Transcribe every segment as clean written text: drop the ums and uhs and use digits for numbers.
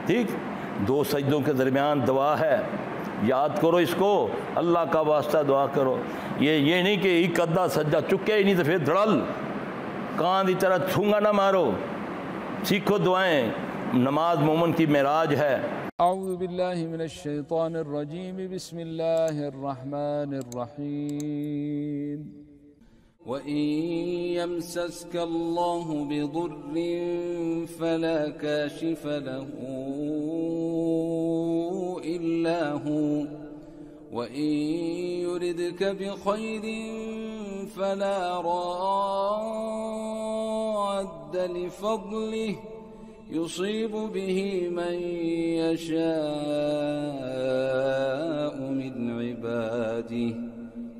ठीक, दो सजदों के दरमियान दुआ है, याद करो इसको, अल्लाह का वास्ता दुआ करो। ये नहीं कि एक अद्धा सज्जा चुके ही नहीं तो फिर धड़ल कान की तरह छूंगा ना मारो। सीखो दुआएं, नमाज मोमिन की मेराज है। औज़ु बिल्लाहि मिनश शैतानिर रजीम, बिस्मिल्लाहिर रहमानिर रहीम। व इन यमसस्कल्लाहु बिदुर्रिन फला काशिफ लहू इल्ला हू व इन युरिदक बिखैरिन फला राद्द लिफज़लिहि युसीब बिही मन यशाअ मिन इबादिही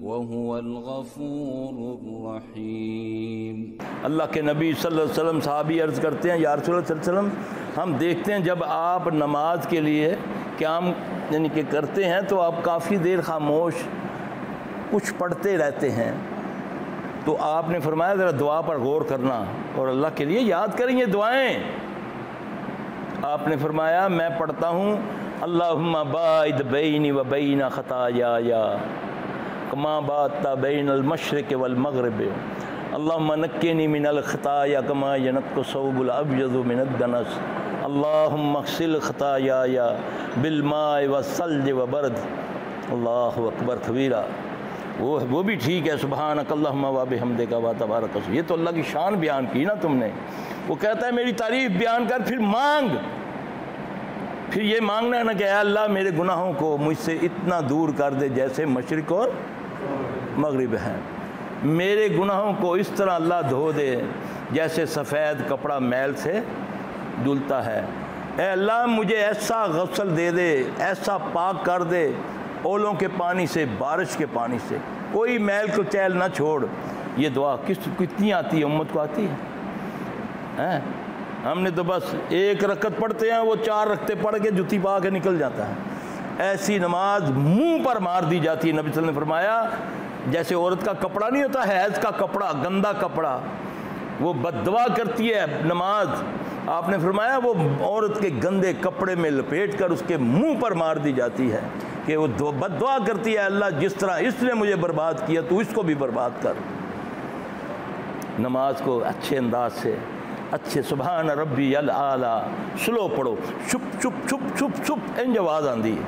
व हुवल गफूरुर रहीम। अल्लाह के नबी सल्लल्लाहु अलैहि वसल्लम साहबी अर्ज़ करते हैं, या रसूलल्लाह सल्लल्लाहु अलैहि वसल्लम, हम देखते हैं जब आप नमाज के लिए क़याम यानी कि करते हैं तो आप काफ़ी देर खामोश कुछ पढ़ते रहते हैं। तो आपने फरमाया ज़रा दुआ पर गौर करना और अल्लाह के लिए याद करेंगे दुआएं। आपने फरमाया मैं पढ़ता हूँ अल्लाहुम्मा बाइद बैनी व बैना खताया कमा बाता बैनल मशरिक़ वल मग़रिब अल्लाहुम्मा नक्किनी मिनल खताया कमा यनक्कु सौबुल अब्यज़ु मिनद दनस अल्लाहुम्मा अग़सिल खताया बिल माइ व सल्ज व बर्द। अल्लाहु अकबर कबीरा। वो भी ठीक है, सुबहानक अल्लाहुम्मा व बिहम्दिका व तबारक अस्मुक। ये तो अल्लाह की शान बयान की ना तुमने। वो कहता है मेरी तारीफ़ बयान कर, फिर मांग। फिर ये मांगना है ना कि अल्लाह मेरे गुनाहों को मुझसे इतना दूर कर दे जैसे मशरिक़ और मग़रिब है। मेरे गुनाहों को इस तरह अल्लाह धो दे जैसे सफ़ेद कपड़ा मैल से धुलता है। ऐ अल्लाह मुझे ऐसा गस्ल दे दे, ऐसा पाक कर दे ओलों के पानी से, बारिश के पानी से, कोई मैल को चैल ना छोड़। ये दुआ कितनी आती है, उम्मत को आती है? हमने तो बस एक रकत पढ़ते हैं, वो 4 रकते पढ़ के जुती पा के निकल जाता है। ऐसी नमाज मुंह पर मार दी जाती है। नबी सल्लल्लाहु अलैहि वसल्लम ने फरमाया जैसे औरत का कपड़ा नहीं होता, हैज़ का कपड़ा, गंदा कपड़ा, वो बद्दुआ करती है नमाज। आपने फरमाया वो औरत के गंदे कपड़े में लपेट कर उसके मुंह पर मार दी जाती है कि वो बद्दुआ करती है, अल्लाह जिस तरह इसने मुझे बर्बाद किया तू इसको भी बर्बाद कर। नमाज को अच्छे अंदाज से, अच्छे सुबहान रब्बी अल आला स्लो पढ़ो, चुप चुप चुप चुप चुप इंज आवाज़ आती है।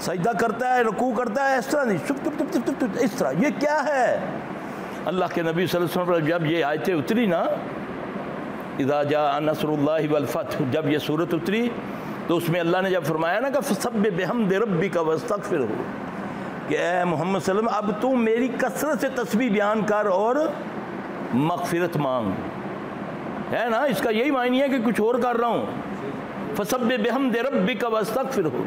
सजदा करता है, रुकू करता है, इस तरह नहीं, चुप चुप चुप चुप चुप इस तरह। ये क्या है? अल्लाह के नबी सल्लल्लाहु अलैहि वसल्लम जब ये आयतें उतरी ना, इज़ा जाअ नस्रुल्लाहि वल फतह, जब ये सूरत उतरी तो उसमें अल्लाह ने जब फरमाया ना कि फसब्बिह बिहम्दि रब्बिका वस्तगफिरहु, कि ऐ मोहम्मद सल्लल्लाहु अलैहि वसल्लम अब तू मेरी कसरत से तस्बीह बयान कर और मग़फ़िरत मांग। है ना, इसका यही मायने है कि कुछ और कर रहा हूँ। फसब्बिह बिहम्दि रब्बिका वस्तगफिरहु।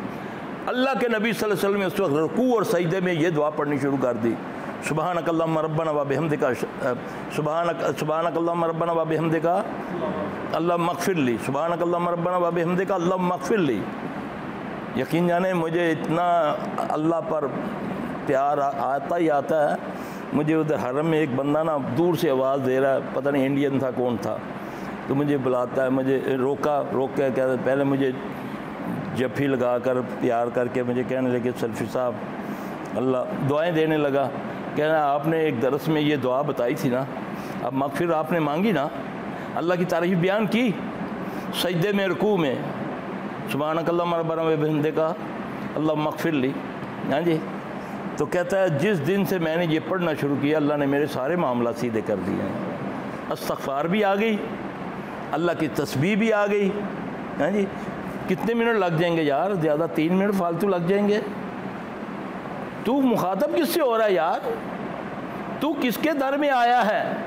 अल्लाह के नबी सल्लल्लाहु अलैहि वसल्लम ने उस वक्त रुकू और सजदे में ये दुआ पढ़नी शुरू कर दी, सुबहानक अल्लाहुम्मा रब्बना व बिहम्दिका, सुबहानक अल्लाहुम्मा रब्बना व बिहम्दिका अल्लाहुम्मा मग़फ़िर ली, सुबहानक अल्लाहुम्मा रब्बना व बिहम्दिका अल्लाहुम्मा मग़फ़िर ली। यकीन जाने मुझे इतना अल्लाह पर प्यार आता ही आता है। मुझे उधर हरम में एक बंदा ना दूर से आवाज़ दे रहा है, पता नहीं इंडियन था कौन था, तो मुझे बुलाता है, मुझे रोक के कहता, पहले मुझे जफ़ी लगा कर प्यार करके मुझे कहने लगे सल्फ़ी साहब, अल्लाह दुआएं देने लगा। कहना आपने एक दरस में ये दुआ बताई थी ना, अब मग़फ़िर आपने मांगी ना, अल्लाह की तारीफ़ बयान की सजदे में, रुकू में, सुबहानक अल्लाहुम्मा रब्बना व बिहम्दिका अल्लाहुम्मा मग़फ़िर ली। हाँ जी, तो कहता है जिस दिन से मैंने ये पढ़ना शुरू किया अल्लाह ने मेरे सारे मामला सीधे कर दिए हैं। इस्तग़फ़ार भी आ गई, अल्लाह की तस्बीह भी आ गई। हाँ जी, कितने मिनट लग जाएंगे यार, ज़्यादा 3 मिनट फालतू लग जाएंगे। तू मुखातब किससे हो रहा है यार? तू किसके दर में आया है?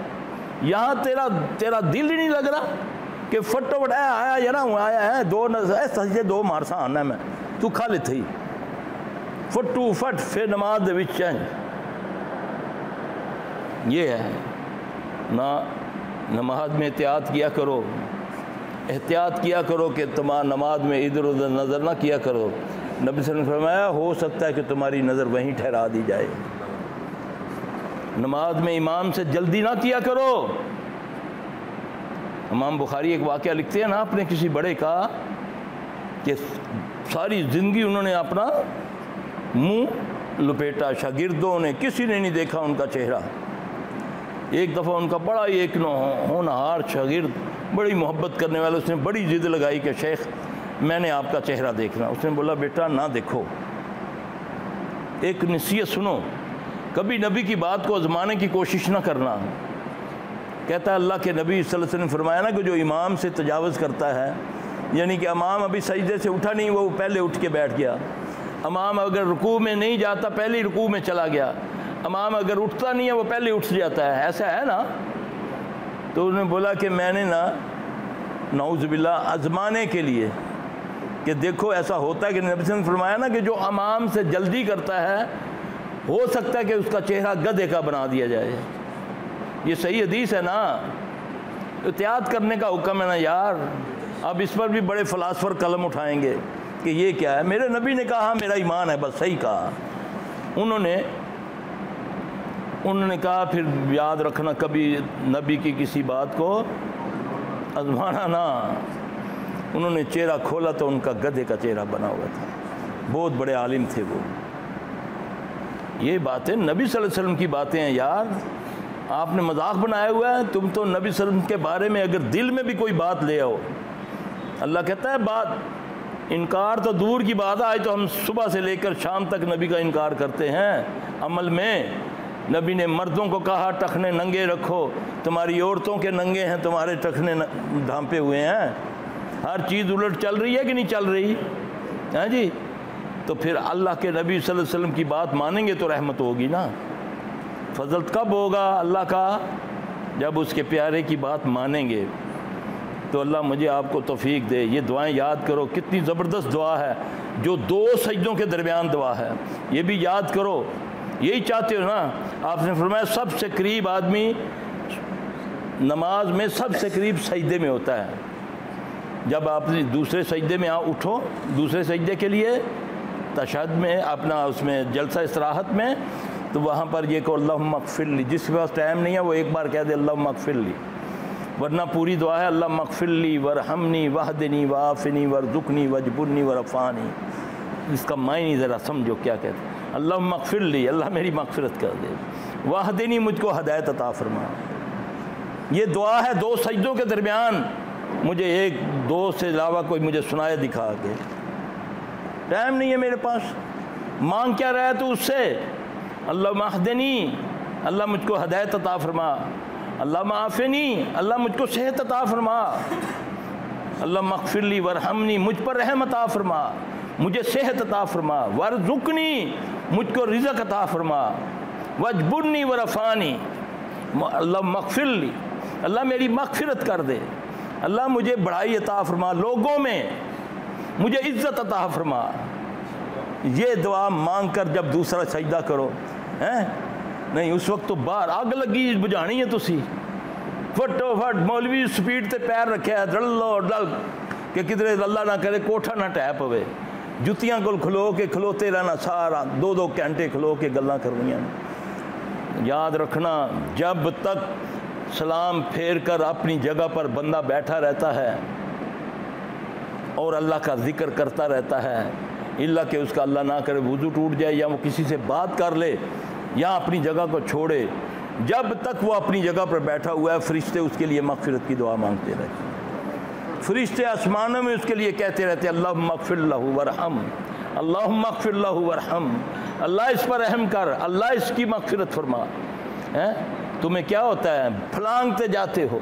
यहाँ तेरा दिल ही नहीं लग रहा कि फटोफट आया यार आया है, 2 सजदे 2 मारसा आना मैं, तू खा ले थी फटू फट फिर नमाज दे विच चेंज। ये है ना, नमाज में एहतियात किया करो, एहतियात किया करो कि तुम्हारा नमाज में इधर उधर नज़र ना किया करो। नबी सल्लल्लाहु अलैहि वसल्लम ने फरमाया हो सकता है कि तुम्हारी नज़र वहीं ठहरा दी जाए। नमाज में इमाम से जल्दी ना किया करो, इमाम बुखारी एक वाक़या लिखते हैं ना अपने किसी बड़े का कि सारी ज़िंदगी उन्होंने अपना मुंह लपेटा, शागिर्दों ने किसी ने नहीं देखा उनका चेहरा। एक दफ़ा उनका बड़ा ही एक होनहार शागिर्द, बड़ी मोहब्बत करने वाले, उसने बड़ी ज़िद लगाई कि शेख मैंने आपका चेहरा देखना। उसने बोला बेटा ना देखो, एक नसीहत सुनो, कभी नबी की बात को आजमाने की कोशिश ना करना। कहता है अल्लाह के नबी सल्लल्लाहु अलैहि वसल्लम ने फरमाया ना कि जो इमाम से तजावज़ करता है, यानी कि इमाम अभी सजदे से उठा नहीं, वो पहले उठ के बैठ गया। इमाम अगर रुकू में नहीं जाता पहले ही रुकू में चला गया। इमाम अगर उठता नहीं है वो पहले उठ जाता है, ऐसा है ना। तो उन्होंने बोला कि मैंने ना नऊज़ुबिल्लाह आज़माने के लिए कि देखो ऐसा होता है कि नबी ने फरमाया ना कि जो इमाम से जल्दी करता है हो सकता है कि उसका चेहरा गधे का बना दिया जाए। ये सही हदीस है ना, एहतियात करने का हुक्म है ना यार। अब इस पर भी बड़े फ़िलासफ़र कलम उठाएंगे कि ये क्या है। मेरे नबी ने कहा मेरा ईमान है, बस सही कहा। उन्होंने कहा फिर याद रखना कभी नबी की किसी बात को आजमाना ना। उन्होंने चेहरा खोला तो उनका गधे का चेहरा बना हुआ था। बहुत बड़े आलिम थे वो। ये बातें नबी सल्लल्लाहु अलैहि वसल्लम की बातें हैं यार, आपने मजाक बनाया हुआ है। तुम तो नबी सल्लल्लाहु अलैहि वसल्लम के बारे में अगर दिल में भी कोई बात ले आओ, अल्लाह कहता है बात इनकार तो दूर की बात है, आज तो हम सुबह से लेकर शाम तक नबी का इनकार करते हैं। अमल में नबी ने मर्दों को कहा टखने नंगे रखो, तुम्हारी औरतों के नंगे हैं, तुम्हारे टखने ढांपे हुए हैं। हर चीज़ उलट चल रही है कि नहीं चल रही है जी। तो फिर अल्लाह के नबी सल्लल्लाहु अलैहि वसल्लम की बात मानेंगे तो रहमत होगी ना। फजल कब होगा अल्लाह का, जब उसके प्यारे की बात मानेंगे। तो अल्लाह मुझे आपको तौफीक दे। ये दुआएं याद करो, कितनी ज़बरदस्त दुआ है, जो दो सजदों के दरमियान दुआ है। ये भी याद करो, यही चाहते हो ना। आपने फरमाया सबसे करीब आदमी नमाज में सबसे करीब सजदे में होता है। जब आप दूसरे सजदे में उठो, दूसरे सजदे के लिए तशहद में अपना उसमें जलसा इस्तराहत में, तो वहाँ पर ये को अल्लाहुम्मा अग़फ़िरली, जिसके पास टाइम नहीं है वो एक बार कह दे अल्लाहुम्मा अग़फ़िरली, वरना पूरी दुआ है अल्लाहुम्मा अग़फ़िरली वरहमनी वहदनी वाफ़नी वरज़ुक़नी वजबुरनी वरफ़ानी। इसका मायने ज़रा समझो क्या कहते हैं। अल्लाहुम्मा अग़फ़िरली, अल्लाह मेरी मग़फ़िरत कर दे, वाहदनी, मुझको हदायत अता फरमा। ये दुआ है दो सजदों के दरमियान। मुझे एक दो से अलावा कोई मुझे सुनाए दिखा के, टाइम नहीं है मेरे पास। मांग क्या रहा है तो उससे अल्लाह महदनी, अल्लाह मुझको हदायत अता फरमा। अल्लाह माफ़नी, अल्लाह मुझको सेहत अता फरमा। अल्लाह मग़फ़िरली वरहमनी, मुझ पर रहम अता फरमा, मुझे सेहत अता फरमा। वरज़ुक़नी, मुझको रिज़्क़ अता फरमा। वजबुरनी वरफ़ानी, अल्लाह मग़फ़िरली, अल्लाह मेरी मग़फ़िरत कर दे। अल्लाह मुझे बड़ाई अता फरमा, लोगों में मुझे इज़्ज़त अता फरमा। ये दुआ मांग कर जब दूसरा सजदा करो हैं, नहीं उस वक्त तो बाहर अग लगी बुझानी है। तुसी फटोफट मौलवी स्पीड ते पैर रखे डलो डल कि किधरे अल्लाह ना करे कोठा ना टै पवे। जुतियां कोल खलोते रहना, सारा 2-2 घंटे खलो के गल्लां करनियां। याद रखना, जब तक सलाम फेर कर अपनी जगह पर बंदा बैठा रहता है और अल्लाह का जिक्र करता रहता है, इल्ला कि उसका अल्लाह ना करे वुज़ू टूट जाए या वो किसी से बात कर ले या अपनी जगह को छोड़े, जब तक वो अपनी जगह पर बैठा हुआ है फरिश्ते उसके लिए मग़फ़िरत की दुआ मांगते रहते हैं। फरिश्ते आसमानों में उसके लिए कहते रहते अल्लाहुम्मा अग़फ़िर लहू वरहम, अल्लाहुम्मा अग़फ़िर लहू वरहम, अल्लाह इस पर रहम कर, अल्लाह इसकी मग़फ़िरत फरमा। हैं तुम्हें क्या होता है, फलांगते जाते हो,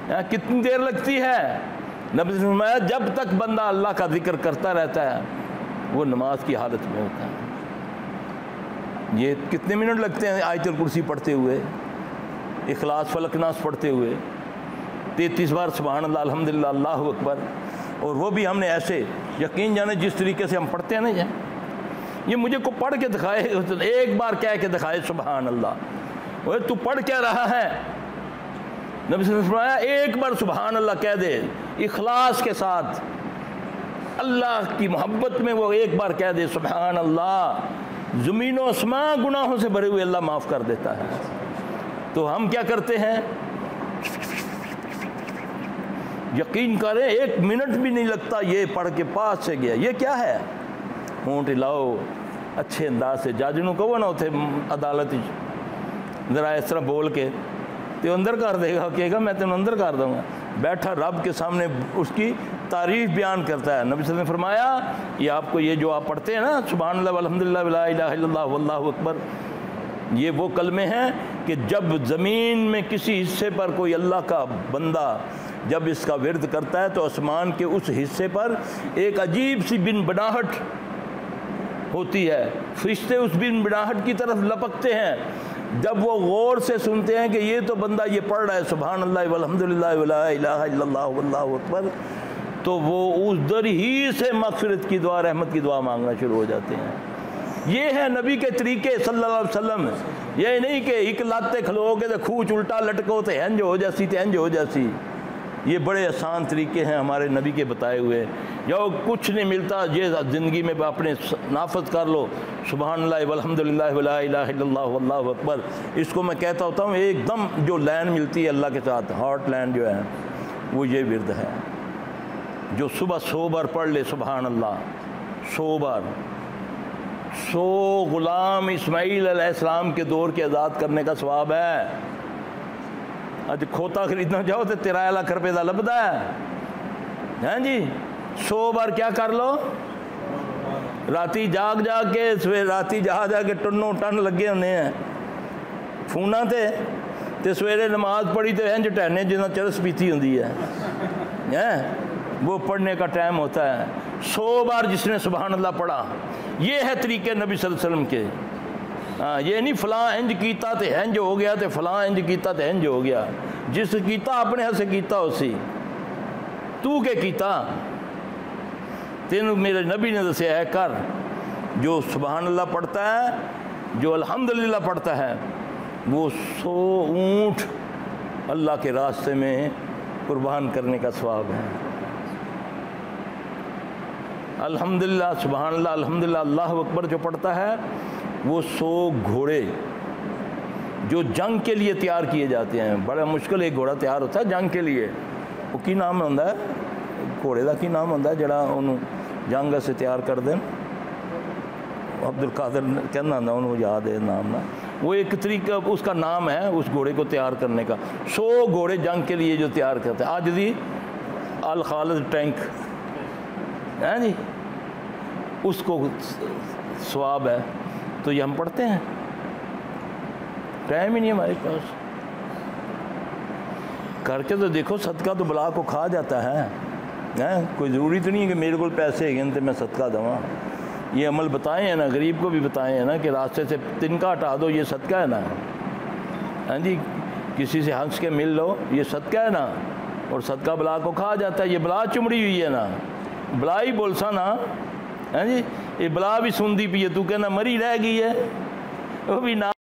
कितनी देर लगती है। नबी ने फरमाया जब तक बंदा अल्लाह का जिक्र करता रहता है वो नमाज की हालत में होता है। ये कितने मिनट लगते हैं आयतुल कुर्सी पढ़ते हुए, इखलास फलक नास पढ़ते हुए, 33 बार सुभान अल्लाह अल्हम्दुलिल्लाह अल्लाहु अकबर। और वो भी हमने ऐसे यकीन जाने जिस तरीके से हम पढ़ते हैं ना, ये मुझे को पढ़ के दिखाए, एक बार कह के दिखाए सुभान अल्लाह। ओए तू पढ़ क्या रहा है, नबी ने फरमाया एक बार सुभान अल्लाह कह दे इखलास के साथ, अल्लाह की मोहब्बत में वो एक बार कह दे सुभान अल्लाह, ज़मीन व आसमां गुनाहों से भरे हुए अल्लाह माफ़ कर देता है। तो हम क्या करते हैं, यकीन करें 1 मिनट भी नहीं लगता ये पढ़ के पास से गया। ये क्या है? ऊँट लाओ अच्छे अंदाज से जज नूं कहो ना उत्थे अदालत ज़रा इस तरह बोल के तो अंदर कर देगा, कहेगा मैं तेन अंदर कर दूँगा। बैठा रब के सामने उसकी तारीफ़ बयान करता है। नबी सल्लल्लाहु अलैहि वसल्लम ने फरमाया ये आपको ये जो आप पढ़ते हैं ना सुभान अल्लाह अल्हम्दुलिल्लाह ला इलाहा इल्लल्लाह वल्लाहु अकबर, ये वो कलमे हैं कि जब ज़मीन में किसी हिस्से पर कोई अल्लाह का बंदा जब इसका विर्द करता है तो आसमान के उस हिस्से पर एक अजीब सी बिन बनाहट होती है। फरिश्ते उस बिन बनाहट की तरफ लपकते हैं। जब वो गौर से सुनते हैं कि ये तो बंदा ये पढ़ रहा है सुभान अल्लाह वल्हम्दुलिल्लाह वला इलाहा इल्लल्लाह वल्लाहु अकबर, तो वो उस दर ही से मग़फ़िरत की दुआ रहमत की दुआ मांगना शुरू हो जाते हैं। ये है नबी के तरीके सल्लल्लाहु अलैहि वसल्लम। ये नहीं कि एक लाते खलो के तो खूच उल्टा लटको तो इंज हो जासी तो इंज हो जासी। ये बड़े आसान तरीके हैं हमारे नबी के बताए हुए। जो कुछ नहीं मिलता ये ज़िंदगी में अपने नाफज कर लो सुभान अल्लाह वल्हम्दुलिल्लाह वला इलाहा इल्लल्लाह वल्लाहु अकबर। इसको मैं कहता होता हूँ एकदम जो लाइन मिलती है अल्लाह के साथ, हॉट लाइन जो है वो ये विर्द है। जो सुबह 100 बार पढ़ ले सुभान अल्लाह 100 बार, 100 ग़ुलाम इस्माईल अलैहिस्सलाम के दौर के आज़ाद करने का सवाब है। अज खोता खरीदना जाओ तो 13 लाख रुपए का लभदा है जी। 100 बार क्या कर लो, राती जाग जाग के सवेरे राती जा के टन्नों टन लगे होने हैं फोना ते सवेरे नमाज पढ़ी तो इंज टहने जिन्ना चरस पीती होंगी है वो पढ़ने का टाइम होता है। 100 बार जिसने सुभान अल्लाह पढ़ा, ये है तरीके नबी सल्लल्लाहु अलैहि वसल्लम के। हाँ, ये नहीं फलां इंज कीता तो इंज हो गया तो फलां इंज कीता तो इंज हो गया। जिस कीता अपने हथ से कीता उसी तू के कीता तेन मेरे नबी ने दसिया है कर। जो सुभान अल्लाह पढ़ता है, जो अल्हम्दुलिल्लाह पढ़ता है, वो 100 ऊँट अल्लाह के रास्ते में कुर्बान करने का सवाब है। अल्हम्दुलिल्लाह सुभान अल्लाह अल्हम्दुलिल्लाह अल्लाहु अकबर जो पढ़ता है वो 100 घोड़े जो जंग के लिए तैयार किए जाते हैं। बड़ा मुश्किल एक घोड़ा तैयार होता है जंग के लिए। वो की नाम होंदा है घोड़े का, की नाम होंदा है जड़ा उन्होंने जंग से तैयार कर दें? अब्दुल कादिर कहना होंदा, उन्होंने याद है नाम ना। वो एक तरीका उसका नाम है उस घोड़े को तैयार करने का। 100 घोड़े जंग के लिए जो तैयार करते हैं। आज दी अल खालिद टैंक है जी, उसको सवाब है। तो ये हम पढ़ते हैं, टाइम ही नहीं हमारे पास। करके तो देखो, सदका तो बला को खा जाता है। कोई ज़रूरी तो नहीं है कि मेरे को पैसे हैं तो मैं सदका दूँ। ये अमल बताए हैं ना, गरीब को भी बताए हैं ना कि रास्ते से तिनका हटा दो, ये सदका है ना। हाँ जी, किसी से हंस के मिल लो, ये सदका है ना। और सदका बला को खा जाता है। ये बला चुमड़ी हुई है ना, बला ही बोलसा ना है जी। ये बला भी सुनती पी है, तू कहना मरी रह गई है, वो भी ना